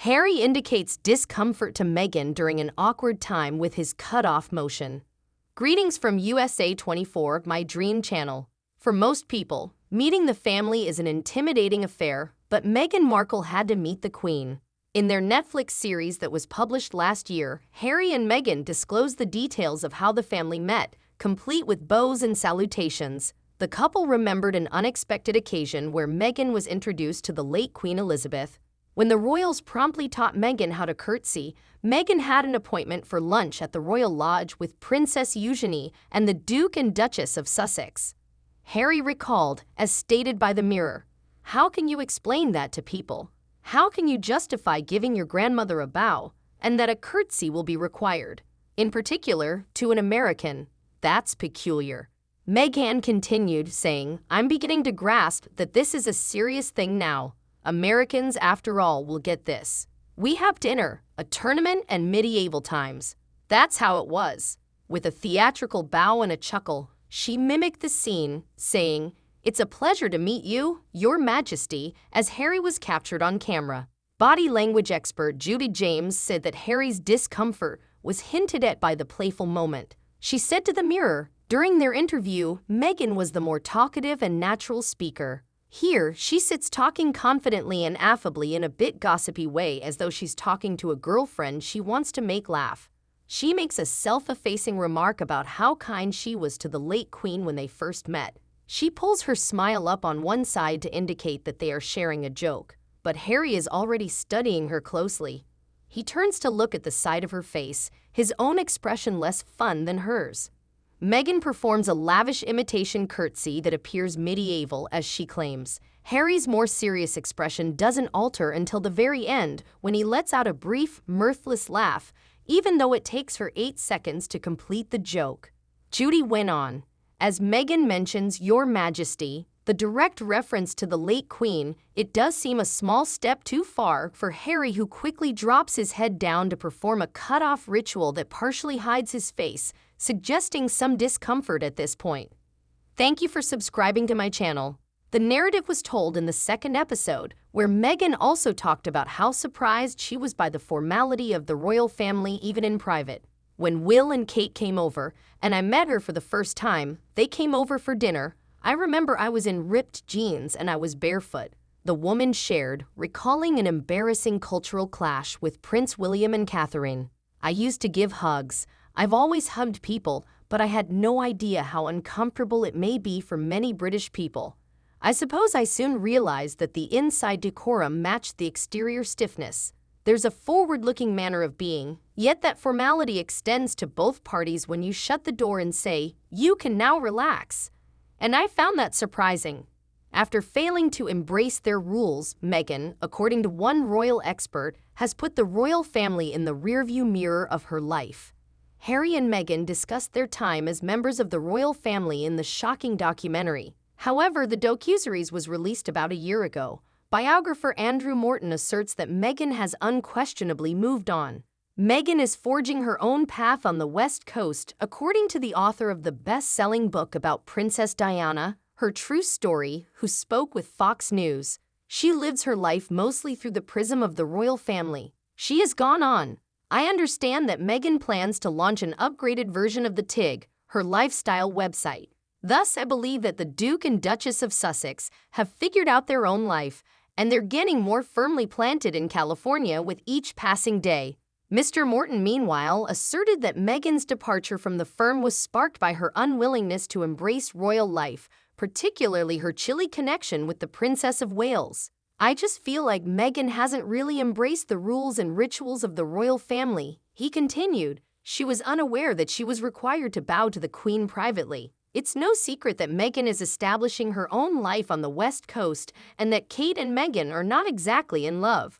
Harry indicates discomfort to Meghan during an awkward time with his cut-off motion. Greetings from USA 24, my dream channel. For most people, meeting the family is an intimidating affair, but Meghan Markle had to meet the Queen. In their Netflix series that was published last year, Harry and Meghan disclosed the details of how the family met, complete with bows and salutations. The couple remembered an unexpected occasion where Meghan was introduced to the late Queen Elizabeth. When the royals promptly taught Meghan how to curtsy, Meghan had an appointment for lunch at the Royal Lodge with Princess Eugenie and the Duke and Duchess of Sussex. Harry recalled, as stated by the Mirror, "How can you explain that to people? How can you justify giving your grandmother a bow, and that a curtsy will be required? In particular, to an American. That's peculiar." Meghan continued, saying, "I'm beginning to grasp that this is a serious thing now. Americans, after all, will get this. We have dinner, a tournament, and medieval times." That's how it was. With a theatrical bow and a chuckle, she mimicked the scene, saying, "It's a pleasure to meet you, Your Majesty," as Harry was captured on camera. Body language expert Judy James said that Harry's discomfort was hinted at by the playful moment. She said to the Mirror, during their interview, Meghan was the more talkative and natural speaker. Here, she sits talking confidently and affably in a bit gossipy way as though she's talking to a girlfriend she wants to make laugh. She makes a self-effacing remark about how kind she was to the late Queen when they first met. She pulls her smile up on one side to indicate that they are sharing a joke, but Harry is already studying her closely. He turns to look at the side of her face, his own expression less fun than hers. Meghan performs a lavish imitation curtsy that appears medieval, as she claims. Harry's more serious expression doesn't alter until the very end, when he lets out a brief, mirthless laugh, even though it takes her 8 seconds to complete the joke. Judy went on, "As Meghan mentions Your Majesty, the direct reference to the late Queen, it does seem a small step too far for Harry, who quickly drops his head down to perform a cut-off ritual that partially hides his face, suggesting some discomfort at this point." Thank you for subscribing to my channel. The narrative was told in the second episode, where Meghan also talked about how surprised she was by the formality of the royal family even in private. When Will and Kate came over, and I met her for the first time, they came over for dinner. "I remember I was in ripped jeans and I was barefoot," the woman shared, recalling an embarrassing cultural clash with Prince William and Catherine. "I used to give hugs. I've always hugged people, but I had no idea how uncomfortable it may be for many British people. I suppose I soon realized that the inside decorum matched the exterior stiffness. There's a forward-looking manner of being, yet that formality extends to both parties when you shut the door and say, 'You can now relax.' And I found that surprising." After failing to embrace their rules, Meghan, according to one royal expert, has put the royal family in the rearview mirror of her life. Harry and Meghan discussed their time as members of the royal family in the shocking documentary. However, the docuseries was released about a year ago. Biographer Andrew Morton asserts that Meghan has unquestionably moved on. Meghan is forging her own path on the West Coast, according to the author of the best-selling book about Princess Diana, Her True Story, who spoke with Fox News. She lives her life mostly through the prism of the royal family. She has gone on. "I understand that Meghan plans to launch an upgraded version of the TIG, her lifestyle website. Thus, I believe that the Duke and Duchess of Sussex have figured out their own life, and they're getting more firmly planted in California with each passing day." Mr. Morton, meanwhile, asserted that Meghan's departure from the firm was sparked by her unwillingness to embrace royal life, particularly her chilly connection with the Princess of Wales. "I just feel like Meghan hasn't really embraced the rules and rituals of the royal family," he continued. "She was unaware that she was required to bow to the Queen privately. It's no secret that Meghan is establishing her own life on the West Coast and that Kate and Meghan are not exactly in love."